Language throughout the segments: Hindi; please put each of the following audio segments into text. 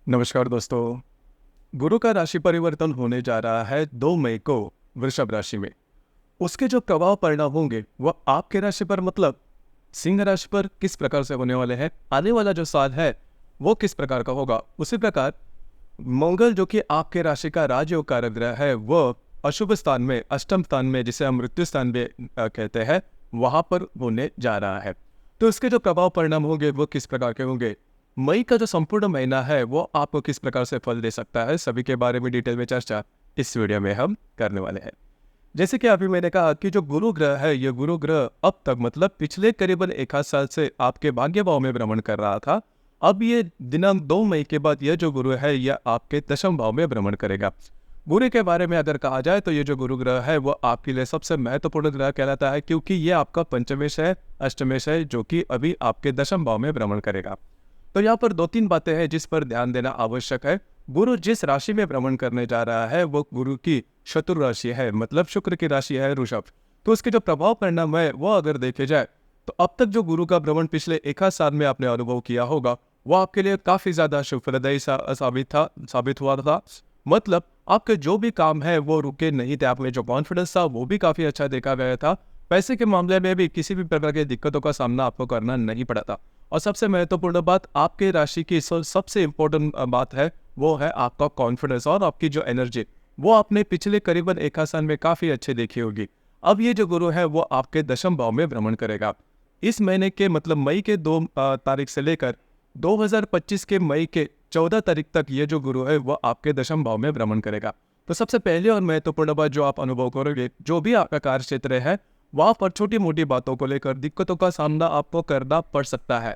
नमस्कार दोस्तों। गुरु का राशि परिवर्तन होने जा रहा है 2 मई को वृषभ राशि में। उसके जो प्रभाव परिणाम होंगे वह आपके राशि पर मतलब सिंह राशि पर किस प्रकार से होने वाले हैं, आने वाला जो साल है वो किस प्रकार का होगा। उसी प्रकार मंगल जो कि आपके राशि का राजयोग कारक ग्रह है वह अशुभ स्थान में, अष्टम स्थान में, जिसे हम मृत्यु स्थान में कहते हैं, वहां पर होने जा रहा है। तो इसके जो प्रभाव परिणाम होंगे वो किस प्रकार के होंगे, मई का जो संपूर्ण महीना है वो आपको किस प्रकार से फल दे सकता है, सभी के बारे में डिटेल में चर्चा इस वीडियो में हम करने वाले हैं। जैसे कि अभी मैंने कहा कि जो गुरु ग्रह है, ये गुरु ग्रह अब तक मतलब पिछले करीबन 1 साल से आपके भाग्य भाव में भ्रमण कर रहा था। अब ये दिनांक 2 मई के बाद यह जो गुरु है यह आपके दशम भाव में भ्रमण करेगा। गुरु के बारे में अगर कहा जाए तो ये जो गुरु ग्रह है वो आपके लिए सबसे महत्वपूर्ण ग्रह कहलाता है, क्योंकि ये आपका पंचमेश है, अष्टमेश है, जो कि अभी आपके दशम भाव में भ्रमण करेगा। तो यहाँ पर 2-3 बातें हैं जिस पर ध्यान देना आवश्यक है। गुरु जिस राशि में भ्रमण करने जा रहा है वो गुरु की शत्रु राशि है, मतलब शुक्र की राशि है वृषभ। तो उसके जो प्रभाव परिणाम है वो अगर देखे जाए तो अब तक जो गुरु का भ्रमण पिछले 1 साल में आपने अनुभव किया होगा वो आपके लिए काफी ज्यादा शुभप्रदायी साबित हुआ था। मतलब आपके जो भी काम है वो रुके नहीं थे, आप में जो कॉन्फिडेंस था वो भी काफी अच्छा देखा गया था। पैसे के मामले में भी किसी भी प्रकार की दिक्कतों का सामना आपको करना नहीं पड़ा था। और सबसे महत्वपूर्ण बात, आपके राशि की सबसे इम्पोर्टेंट बात है वो है आपका कॉन्फिडेंस और आपकी जो एनर्जी, वो आपने पिछले करीबन 1 साल में काफी अच्छी देखी होगी। अब ये जो गुरु है वो आपके दशम भाव में भ्रमण करेगा। इस महीने के मतलब मई के 2 तारीख से लेकर 2025 के मई के 14 तारीख तक ये जो गुरु है वो आपके दशम भाव में भ्रमण करेगा। तो सबसे पहले और महत्वपूर्ण बात जो आप अनुभव करोगे, जो भी आपका कार्य क्षेत्र है वहां पर छोटी मोटी बातों को लेकर दिक्कतों का सामना आपको करना पड़ सकता है।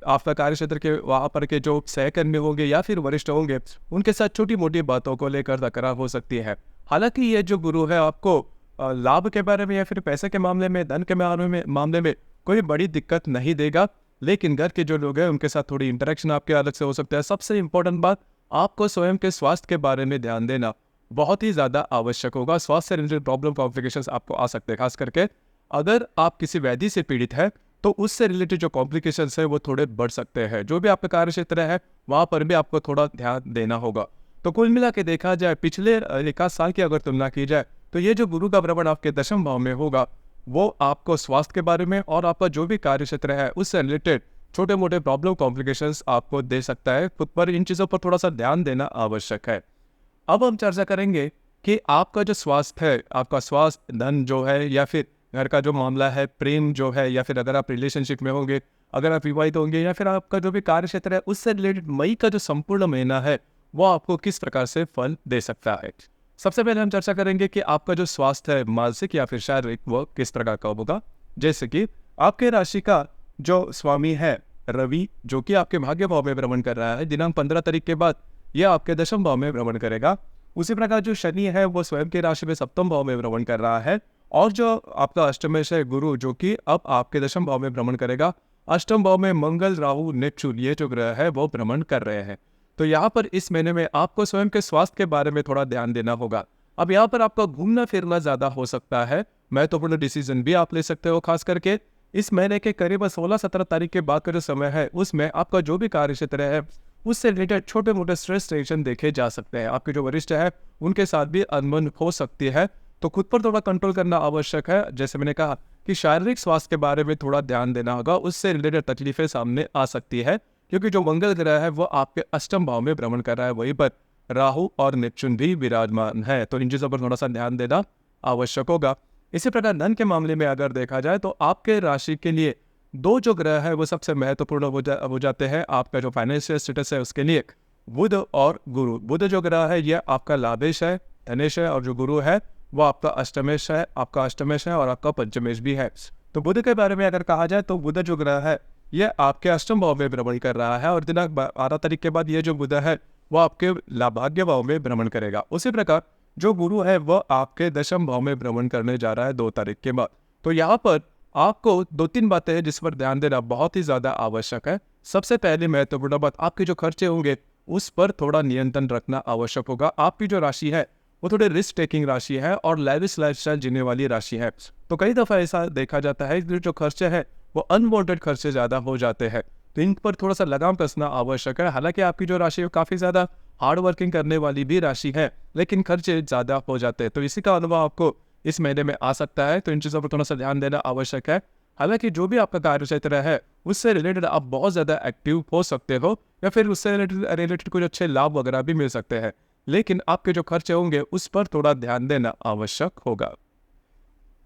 आपका कार्य क्षेत्र के वहां पर के जो सहकर्मी होंगे या फिर वरिष्ठ होंगे उनके साथ छोटी मोटी बातों को लेकर तकरार हो सकती है। हालांकि ये जो गुरु है आपको लाभ के बारे में या फिर पैसे के मामले में, धन के मामले में कोई बड़ी दिक्कत नहीं देगा, लेकिन घर के जो लोग हैं उनके साथ थोड़ी इंटरेक्शन आपके अलग से हो सकता है। सबसे इंपॉर्टेंट बात, आपको स्वयं के स्वास्थ्य के बारे में ध्यान देना बहुत ही ज्यादा आवश्यक होगा। स्वास्थ्य से रिलेटेड प्रॉब्लम, कॉम्प्लिकेशंस आपको आ सकते हैं। खास करके अगर आप किसी व्याधि से पीड़ित है तो उससे रिलेटेड जो कॉम्प्लिकेशंस है वो थोड़े बढ़ सकते हैं। जो भी आपका कार्य क्षेत्र है वहां पर भी आपको थोड़ा ध्यान देना होगा। तो कुल मिला के देखा जाए, पिछले 1 साल की अगर तुलना की जाए तो ये जो गुरु का भ्रमण आपके दशम भाव में होगा वो आपको स्वास्थ्य के बारे में और आपका जो भी कार्य क्षेत्र है उससे रिलेटेड छोटे मोटे प्रॉब्लम, कॉम्प्लिकेशंस आपको दे सकता है। खुद पर इन चीजों पर थोड़ा सा ध्यान देना आवश्यक है। अब हम चर्चा करेंगे कि आपका जो स्वास्थ्य है, आपका स्वास्थ्य, धन जो है, या फिर घर का जो मामला है, प्रेम जो है, या फिर अगर आप रिलेशनशिप में होंगे, अगर आप विवाहित होंगे, या फिर आपका जो भी कार्य क्षेत्र है उससे रिलेटेड मई का जो संपूर्ण महीना है वो आपको किस प्रकार से फल दे सकता है। सबसे पहले हम चर्चा करेंगे कि आपका जो स्वास्थ्य है, मानसिक या फिर शारीरिक, वो किस प्रकार का होगा। जैसे कि आपके राशि का जो स्वामी है रवि, जो कि आपके भाग्य भाव में भ्रमण कर रहा है, दिनांक 15 तारीख के बाद यह आपके दशम भाव में भ्रमण करेगा। उसी प्रकार जो शनि है वो स्वयं के राशि में सप्तम भाव में भ्रमण कर रहा है। और जो आपका अष्टमेश है गुरु, जो कि अब आपके दशम भाव में भ्रमण करेगा। अष्टम भाव में मंगल, राहु, नेपच्यून, ये जो ग्रह है वो भ्रमण कर रहे हैं। तो यहाँ पर इस महीने में आपको स्वयं के स्वास्थ्य के बारे में थोड़ा ध्यान देना होगा। अब यहाँ पर आपका घूमना फिरना ज्यादा हो सकता है, महत्वपूर्ण डिसीजन भी आप ले सकते हो। खास करके इस महीने के करीब 16-17 तारीख के बाद का जो समय है उसमें आपका जो भी कार्य क्षेत्र है उससे रिलेटेड छोटे मोटे स्ट्रेस, टेंशन देखे जा सकते हैं। आपके जो वरिष्ठ है उनके साथ भी अनबन हो सकती है, तो खुद पर थोड़ा कंट्रोल करना आवश्यक है। जैसे मैंने कहा कि शारीरिक स्वास्थ्य के बारे में थोड़ा ध्यान देना होगा, उससे रिलेटेड तकलीफें सामने आ सकती है, क्योंकि जो मंगल ग्रह है वो आपके अष्टम भाव में भ्रमण कर रहा है, वहीं पर राहु और नेपच्यून भी विराजमान है। तो इन चीजों पर थोड़ा सा ध्यान देना आवश्यक होगा। इसी प्रकार धन के मामले में अगर देखा जाए तो आपके राशि के लिए 2 जो ग्रह है वो सबसे महत्वपूर्ण हो जाते हैं आपका जो फाइनेंशियल स्टेटस है उसके लिए, बुध और गुरु। बुध जो ग्रह है यह आपका लाभेश है, धनेश है, और जो गुरु है वो आपका अष्टमेश है, और आपका पंचमेश भी है। तो बुध के बारे में अगर कहा जाए तो बुध जो ग्रह है यह आपके अष्टम भाव में भ्रमण कर रहा है, और दिनांक 12 तारीख के बाद ये जो बुध है वो आपके लाभाग्य भाव में भ्रमण करेगा। उसी प्रकार जो गुरु है वह आपके दशम भाव में भ्रमण करने जा रहा है 2 तारीख के बाद। तो यहाँ पर आपको 2-3 बातें हैं जिस पर ध्यान देना बहुत ही ज्यादा आवश्यक है। सबसे पहले महत्वपूर्ण बात, आपके जो खर्चे होंगे उस पर थोड़ा नियंत्रण रखना आवश्यक होगा। आपकी जो राशि है वो थोड़ी रिस्क टेकिंग राशि है और लैविश लाइफस्टाइल जीने वाली राशि है। तो कई दफा ऐसा देखा जाता है कि जो खर्चे हैं वो अनवांटेड खर्चे ज्यादा हो जाते हैं। तो इन पर थोड़ा सा लगाम कसना आवश्यक है। हालांकि आपकी जो राशि है काफ़ी ज़्यादा हार्ड वर्किंग करने वाली भी राशि है, लेकिन खर्चे ज़्यादा हो जाते हैं, तो इसी का अनुभव आपको इस महीने में आ सकता है। तो इन चीज़ों पर थोड़ा सा ध्यान देना आवश्यक है। हालांकि जो भी आपका कार्य क्षेत्र है उससे रिलेटेड आप बहुत ज़्यादा एक्टिव हो सकते हो, या फिर उससे रिलेटेड कुछ अच्छे लाभ वगैरह भी मिल सकते हैं, लेकिन आपके जो खर्चे होंगे उस पर थोड़ा ध्यान देना आवश्यक होगा।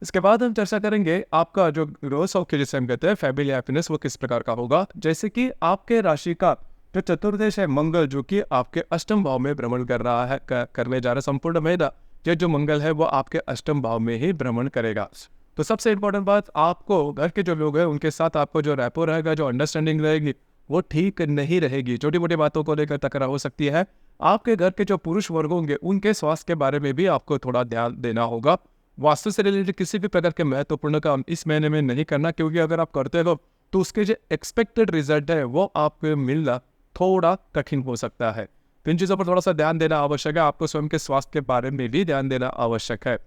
इसके बाद हम चर्चा करेंगे आपका जो ग्रह सौख्य जिसे हम कहते हैं फैमिली हैप्पीनेस, वो किस प्रकार का होगा। जैसे कि आपके राशि का जो चतुर्दश है मंगल, जो कि आपके अष्टम भाव में भ्रमण कर रहा है, करने जा रहा है संपूर्ण महीना, ये जो मंगल है वो आपके अष्टम भाव में ही भ्रमण करेगा। तो सबसे इंपॉर्टेंट बात, आपको घर के जो लोग हैं उनके साथ आपको जो रैपो रहेगा, जो अंडरस्टैंडिंग रहेगी, वो ठीक नहीं रहेगी। छोटी मोटी बातों को लेकर तकरार हो सकती है। आपके घर के जो पुरुष वर्ग होंगे उनके स्वास्थ्य के बारे में भी आपको थोड़ा ध्यान देना होगा। वास्तु से रिलेटेड किसी भी प्रकार के महत्वपूर्ण काम इस महीने में नहीं करना, क्योंकि अगर आप करते हो तो उसके जो एक्सपेक्टेड रिजल्ट है वो आपको मिलना थोड़ा कठिन हो सकता है। तो इन चीज़ों पर थोड़ा सा ध्यान देना आवश्यक है। आपको स्वयं के स्वास्थ्य के बारे में भी ध्यान देना आवश्यक है।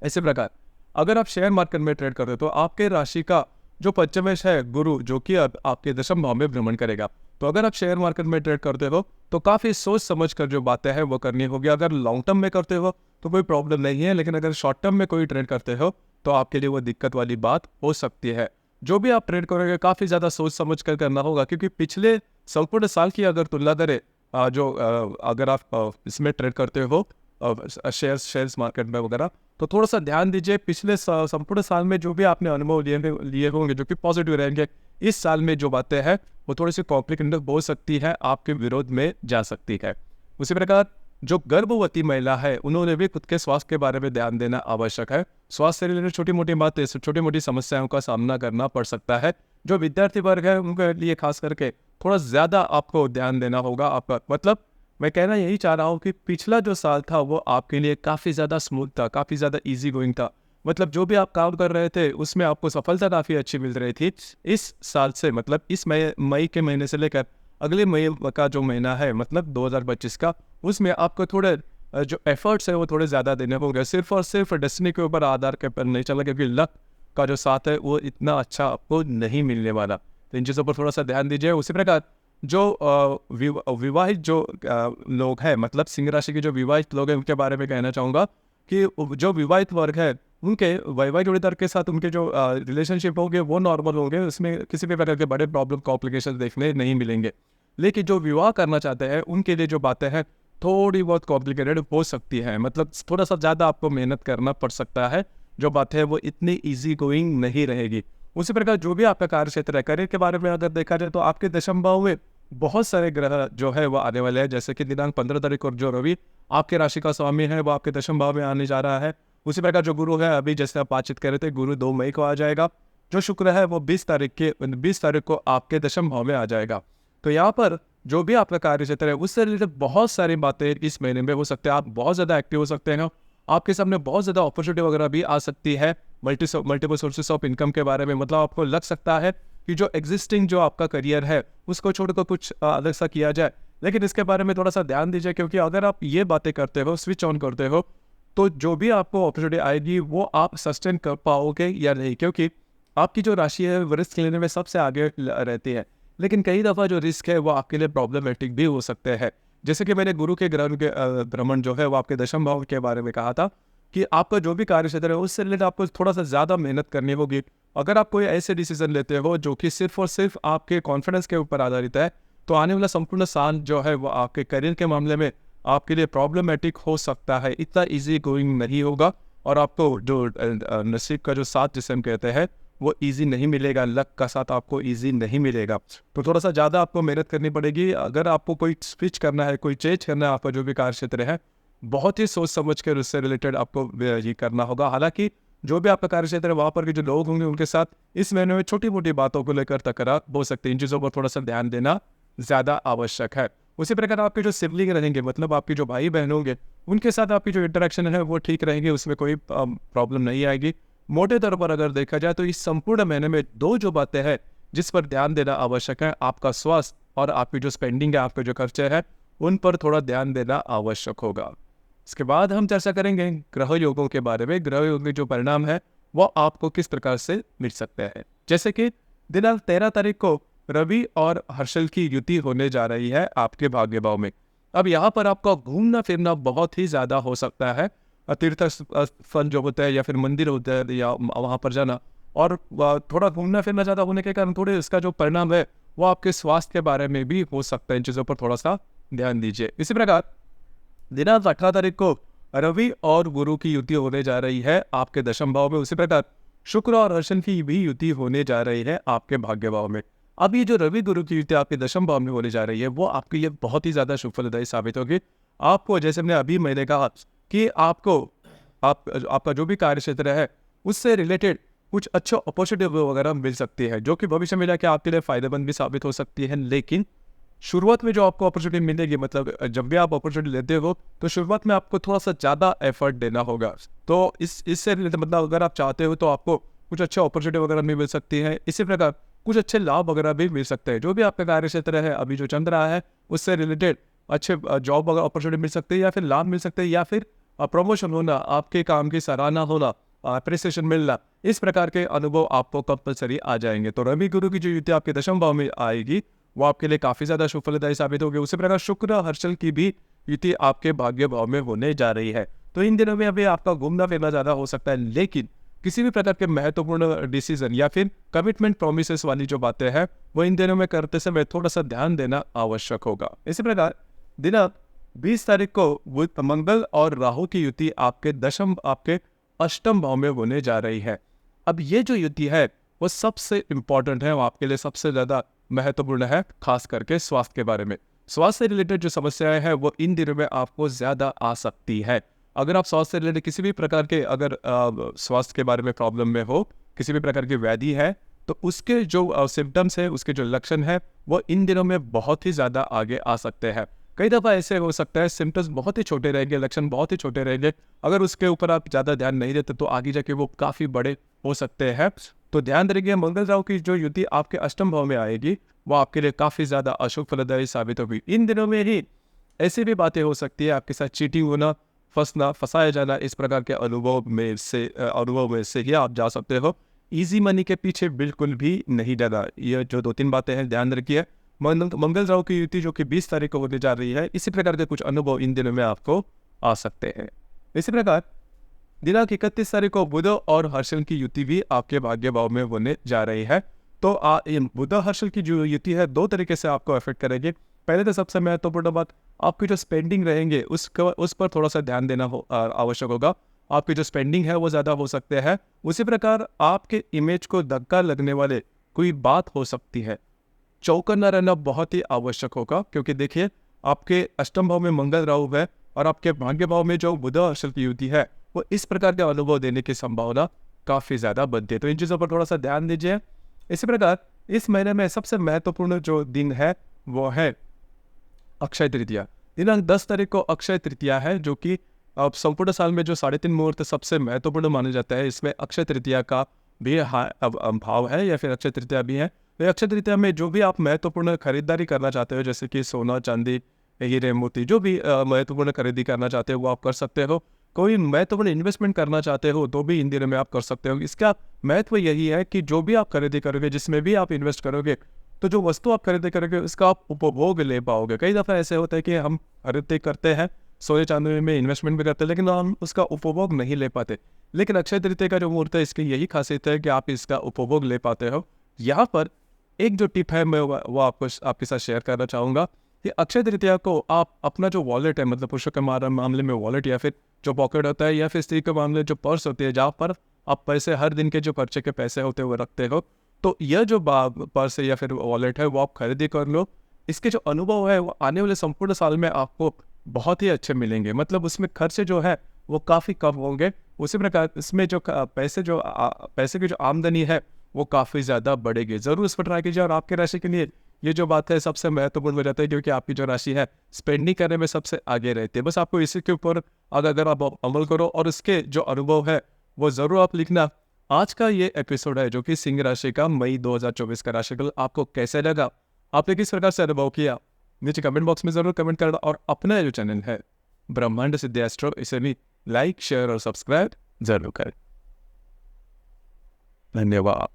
इसी प्रकार अगर आप शेयर मार्केट में ट्रेड करते हो तो आपके राशि का जो पंचमेश है गुरु, जो कि अब आपके दशम भाव में भ्रमण करेगा। तो अगर आप शेयर मार्केट में ट्रेड करते हो तो काफ़ी सोच समझ कर जो बातें हैं वो करनी होगी। अगर लॉन्ग टर्म में करते हो तो कोई प्रॉब्लम नहीं है, लेकिन अगर शॉर्ट टर्म में कोई ट्रेड करते हो तो आपके लिए वो दिक्कत वाली बात हो सकती है। जो भी आप ट्रेड करोगे काफ़ी ज़्यादा सोच समझ कर करना होगा, क्योंकि पिछले संपूर्ण साल की अगर तुलना करें, अगर आप इसमें ट्रेड करते हो शेयर्स मार्केट में वगैरह, तो थोड़ा सा ध्यान दीजिए। पिछले संपूर्ण साल में जो भी आपने अनुभव लिए होंगे जो कि पॉजिटिव रहेंगे, इस साल में जो बातें हैं वो थोड़ी सी कॉम्प्लिकेटेड हो सकती है, आपके विरोध में जा सकती है। उसी प्रकार जो गर्भवती महिला है उन्होंने भी खुद के स्वास्थ्य के बारे में ध्यान देना आवश्यक है। स्वास्थ्य से रिलेटेड छोटी मोटी बातें, छोटी मोटी समस्याओं का सामना करना पड़ सकता है। जो विद्यार्थी वर्ग है उनके लिए खास करके थोड़ा ज़्यादा आपको ध्यान देना होगा। आपका मतलब मैं कहना यही चाह रहा हूँ कि पिछला जो साल था वो आपके लिए काफ़ी ज़्यादा स्मूथ था, काफ़ी ज़्यादा इजी गोइंग था। मतलब जो भी आप काम कर रहे थे उसमें आपको सफलता काफ़ी अच्छी मिल रही थी। इस साल से मतलब इस मई के महीने से लेकर अगले मई का जो महीना है मतलब 2025 का, उसमें आपको थोड़े जो एफर्ट्स है वो थोड़े ज़्यादा देने होंगे। सिर्फ और सिर्फ डेस्टिनी के ऊपर आधार के पर नहीं चला, क्योंकि लक का जो साथ है वो इतना अच्छा आपको नहीं मिलने वाला। तो इन चीज़ों पर थोड़ा सा ध्यान दीजिए। उसी प्रकार जो विवाहित जो लोग हैं, मतलब सिंह राशि के जो विवाहित लोग हैं उनके बारे में कहना चाहूँगा कि जो विवाहित वर्ग है उनके वैवाहिक जोड़ीदार के साथ उनके जो रिलेशनशिप होंगे वो नॉर्मल होंगे, उसमें किसी भी प्रकार के बड़े प्रॉब्लम कॉम्प्लिकेशन देखने नहीं मिलेंगे। लेकिन जो विवाह करना चाहते हैं उनके लिए जो बातें हैं थोड़ी बहुत कॉम्प्लिकेटेड हो सकती है, मतलब थोड़ा सा ज़्यादा आपको मेहनत करना पड़ सकता है। जो बातें हैं वो इतनी ईजी गोइंग नहीं रहेगी। उसी प्रकार जो भी आपका कार्य क्षेत्र है, करियर के बारे में अगर देखा जाए तो आपके दशम भाव में बहुत सारे ग्रह जो है वो आने वाले हैं। जैसे कि दिनांक 15 तारीख को जो रवि आपके राशि का स्वामी है वो आपके दशम भाव में आने जा रहा है। उसी प्रकार जो गुरु है, अभी जैसे आप बातचीत कर रहे थे, गुरु 2 मई को आ जाएगा। जो शुक्र है वो 20 तारीख को आपके दशम भाव में आ जाएगा। तो यहाँ पर जो भी आपका कार्य क्षेत्र है उससे रिलेटेड बहुत सारी बातें इस महीने में हो सकते हैं। आप बहुत ज़्यादा एक्टिव हो सकते हैं, आपके सामने बहुत ज़्यादा अपॉर्चुनिटी वगैरह भी आ सकती है मल्टीपल सोर्सेस ऑफ इनकम के बारे में। मतलब आपको लग सकता है कि जो एग्जिस्टिंग जो आपका करियर है उसको छोड़कर कुछ अलग सा किया जाए, लेकिन इसके बारे में थोड़ा सा ध्यान दीजिए, क्योंकि अगर आप ये बातें करते हो, स्विच ऑन करते हो, तो जो भी आपको अपॉर्चुनिटी आएगी वो आप सस्टेन कर पाओगे या नहीं, क्योंकि आपकी जो राशि है वो रिस्क लेने में सबसे आगे रहती है। लेकिन कई दफ़ा जो रिस्क है वो आपके लिए प्रॉब्लमेटिक भी हो सकते हैं। जैसे कि मैंने गुरु के ग्रह के भ्रमण जो है वो आपके दशम भाव के बारे में कहा था कि आपका जो भी कार्य क्षेत्र है उससे रिलेटेड आपको थोड़ा सा ज़्यादा मेहनत करनी होगी। अगर आप कोई ऐसे डिसीजन लेते हो जो कि सिर्फ और सिर्फ आपके कॉन्फिडेंस के ऊपर आधारित है, तो आने वाला संपूर्ण साल जो है वो आपके करियर के मामले में आपके लिए प्रॉब्लमेटिक हो सकता है। इतना इजी गोइंग नहीं होगा और आपको जो नसीब का जो साथ जिसे हम कहते हैं वो इजी नहीं मिलेगा, लक का साथ आपको इजी नहीं मिलेगा। तो थोड़ा सा ज़्यादा आपको मेहनत करनी पड़ेगी। अगर आपको कोई स्विच करना है, कोई चेंज करना है, आपका जो भी कार्य क्षेत्र है बहुत ही सोच समझ कर उससे रिलेटेड आपको ये करना होगा। हालांकि जो भी आपका कार्य क्षेत्र है वहाँ पर के जो लोग होंगे उनके साथ इस महीने में छोटी मोटी बातों को लेकर तकरार हो सकती है। इन चीज़ों पर थोड़ा सा ध्यान देना ज़्यादा आवश्यक है। उसी प्रकार आपके जो सिबलिंग रहेंगे, मतलब आपके जो भाई बहन होंगे, उनके साथ आपकी जो इंटरेक्शन है वो ठीक रहेंगे, उसमें कोई प्रॉब्लम नहीं आएगी। मोटे तौर पर अगर देखा जाए तो इस संपूर्ण महीने में दो जो बातें हैं जिस पर ध्यान देना आवश्यक है, आपका स्वास्थ्य और आपकी जो स्पेंडिंग है, आपके जो खर्चे हैं, उन पर थोड़ा ध्यान देना आवश्यक होगा। इसके बाद हम चर्चा करेंगे ग्रह योगों के बारे में। ग्रह योग के जो परिणाम है वो आपको किस प्रकार से मिल सकते हैं। जैसे कि दिनांक 13 तारीख को रवि और हर्षल की युति होने जा रही है आपके भाग्य भाव में। अब यहाँ पर आपका घूमना फिरना बहुत ही ज़्यादा हो सकता है। तीर्थ स्थल जो होता है या फिर मंदिर होता है या वहाँ पर जाना, और थोड़ा घूमना फिरना ज़्यादा होने के कारण थोड़े इसका जो परिणाम है वो आपके स्वास्थ्य के बारे में भी हो सकता है। इन चीज़ों पर थोड़ा सा ध्यान दीजिए। इसी प्रकार दिनांक 18 तारीख को रवि और गुरु की युति होने जा रही है आपके दशम भाव में। उसी प्रकार शुक्र और हर्षल की भी युति होने जा रही है आपके भाग्य भाव में। अब ये जो रवि गुरु की युति आपके दशम भाव में होने जा रही है वो आपके लिए बहुत ही ज्यादा शुभ फलदायी साबित होगी। आपको, जैसे मैंने कहा कि आपको आपका जो भी कार्य क्षेत्र है उससे रिलेटेड कुछ अच्छे अपॉर्चुनिटी वगैरह मिल सकती है, जो कि भविष्य में जाके आपके लिए फायदेमंद भी साबित हो सकती है। लेकिन शुरुआत में जो आपको अपॉर्चुनिटी मिलेगी, मतलब जब भी आप अपॉर्चुनिटी लेते हो तो शुरुआत में आपको थोड़ा सा ज़्यादा एफर्ट देना होगा। तो इससे मतलब अगर आप चाहते हो तो आपको कुछ अच्छे अपॉर्चुनिटी वगैरह भी मिल सकती है। इसी प्रकार कुछ अच्छे लाभ वगैरह भी मिल सकते हैं। जो भी आपका कार्य क्षेत्र है अभी जो चल रहा है उससे रिलेटेड अच्छे जॉब वगैरह अपॉर्चुनिटी मिल सकती है, या फिर लाभ मिल सकते हैं, या फिर प्रमोशन होना, आपके काम की सराहना होना, अप्रिसिएशन मिलना, इस प्रकार के अनुभव आपको कंपलसरी आ जाएंगे। तो रवि गुरु की जो युति आपके दशम भाव में आएगी वो आपके लिए काफी ज्यादा शुभ फलदायी साबित होगी। उसी प्रकार शुक्र हर्षल की भी युति आपके भाग्य भाव में होने जा रही है। तो इन दिनों में अभी आपका घूमना फिरना ज्यादा हो सकता है, लेकिन किसी भी प्रकार के महत्वपूर्ण डिसीजन या फिर कमिटमेंट प्रोमिसेस वाली जो बातें हैं वो इन दिनों में करते समय थोड़ा सा ध्यान देना आवश्यक होगा। इसी प्रकार दिनांक 20 तारीख को मंगल और राहु की युति आपके अष्टम भाव में होने जा रही है। अब ये जो युति है वो सबसे इंपॉर्टेंट है, वो आपके लिए सबसे ज्यादा महत्वपूर्ण है, खास करके स्वास्थ्य के बारे में। स्वास्थ्य से रिलेटेड जो समस्याएं हैं वो इन दिनों में आपको ज्यादा आ सकती है। अगर आप स्वास्थ्य से रिलेटेड किसी भी प्रकार के अगर स्वास्थ्य के बारे में प्रॉब्लम में हो, किसी भी प्रकार की व्याधि है, तो उसके जो सिम्टम्स है, उसके जो लक्षण है वो इन दिनों में बहुत ही ज्यादा आगे आ सकते हैं। कई दफा ऐसे हो सकता है सिम्टम्स बहुत ही छोटे रहेंगे, लक्षण बहुत ही छोटे रहेंगे, अगर उसके ऊपर आप ज्यादा ध्यान नहीं देते तो आगे जाके वो काफी बड़े हो सकते हैं। तो ध्यान रखिए, मंगल राहु की जो युति आपके अष्टम भाव में आएगी वो आपके लिए काफी ज्यादा अशुभ फलदायी साबित होगी। इन दिनों में ही ऐसी भी बातें हो सकती है, आपके साथ चीटिंग होना, फंसाया जाना, इस प्रकार के अनुभव में से ही आप जा सकते हो। इजी मनी के पीछे बिल्कुल भी नहीं जाना। ये जो 2-3 बातें हैं ध्यान रखिए। मंगल राहु की युति जो कि 20 तारीख को होने जा रही है, इसी प्रकार के कुछ अनुभव इन दिनों में आपको आ सकते हैं। इसी प्रकार दिनांक 31 तारीख को बुध और हर्षल की युति भी आपके भाग्य भाव में होने जा रही है। तो बुध और हर्षल की जो युति है 2 तरीके से आपको अफेक्ट करेंगे। पहले तो सबसे महत्वपूर्ण बात, आपकी जो स्पेंडिंग रहेंगे उस पर थोड़ा सा ध्यान देना आवश्यक होगा। आपकी जो स्पेंडिंग है वो ज़्यादा हो सकते हैं। उसी प्रकार आपके इमेज को धक्का लगने वाले कोई बात हो सकती है, चौकन्ना रहना बहुत ही आवश्यक होगा। क्योंकि देखिए, आपके अष्टम भाव में मंगल राहु है और आपके भाग्य भाव में जो बुध हर्षल की युति है वो इस प्रकार के अनुभव देने की संभावना काफ़ी ज़्यादा बनती है। तो इन चीज़ों पर थोड़ा सा ध्यान दीजिए। इसी प्रकार इस महीने में सबसे महत्वपूर्ण जो दिन है वो है अक्षय तृतीया। दिनांक 10 तारीख को अक्षय तृतीया है, जो कि अब संपूर्ण साल में जो 3.5 मुहूर्त सबसे महत्वपूर्ण माना जाता है, इसमें अक्षय तृतीया का भी भाव है या फिर अक्षय तृतीया भी है। तो अक्षय तृतीया में जो भी आप महत्वपूर्ण खरीदारी करना चाहते हो, जैसे कि सोना चांदी हीरे मोती, जो भी महत्वपूर्ण खरीदी करना चाहते हो वो आप कर सकते हो। कोई महत्वपूर्ण इन्वेस्टमेंट करना चाहते हो तो भी इन दिनों में आप कर सकते हो। इसका महत्व यही है कि जो भी आप खरीदी करोगे, जिसमें भी आप इन्वेस्ट करोगे, तो जो वस्तु आप खरीदी करोगे उसका आप उपभोग ले पाओगे। कई दफ़ा ऐसे होता है कि हम खरीदी करते हैं, सोने चांदी में इन्वेस्टमेंट भी करते हैं, लेकिन हम उसका उपभोग नहीं ले पाते। लेकिन अक्षय तृतीया का जो मुहूर्त है, इसकी यही खासियत है कि आप इसका उपभोग ले पाते हो। यहाँ पर एक जो टिप है मैं वो आपको आपके साथ शेयर करना चाहूँगा कि अक्षय तृतीया को आप अपना जो वॉलेट है, मतलब पुरुषों के मामले में वॉलेट, या फिर जो पॉकेट होता है, या फिर स्त्री के मामले जो पर्स होती है जहाँ पर आप पैसे हर दिन के जो खर्चे के पैसे होते हैं वो रखते हो, तो यह जो पर्स है या फिर वॉलेट है वो आप खरीदी कर लो। इसके जो अनुभव है वो आने वाले संपूर्ण साल में आपको बहुत ही अच्छे मिलेंगे। मतलब उसमें खर्चे जो है वो काफ़ी कम होंगे। उसी प्रकार इसमें जो पैसे की जो आमदनी है वो काफ़ी ज़्यादा बढ़ेगी। ज़रूर इस पर ट्राई कीजिए। और आपके राशि के लिए ये जो बात है सबसे महत्वपूर्ण हो जाता है, क्योंकि आपकी जो राशि है स्पेंडिंग करने में सबसे आगे रहती है। बस आपको इसी के ऊपर अगर आप अमल करो और इसके जो अनुभव है वो ज़रूर आप लिखना। आज का ये एपिसोड है जो कि सिंह राशि का मई 2024 का राशिफल आपको कैसे लगा, आपने किस प्रकार से अनुभव किया, नीचे कमेंट बॉक्स में ज़रूर कमेंट करना। और अपना जो चैनल है ब्रह्मांड सिद्धि एस्ट्रो, इसे भी लाइक शेयर और सब्सक्राइब जरूर करें। धन्यवाद।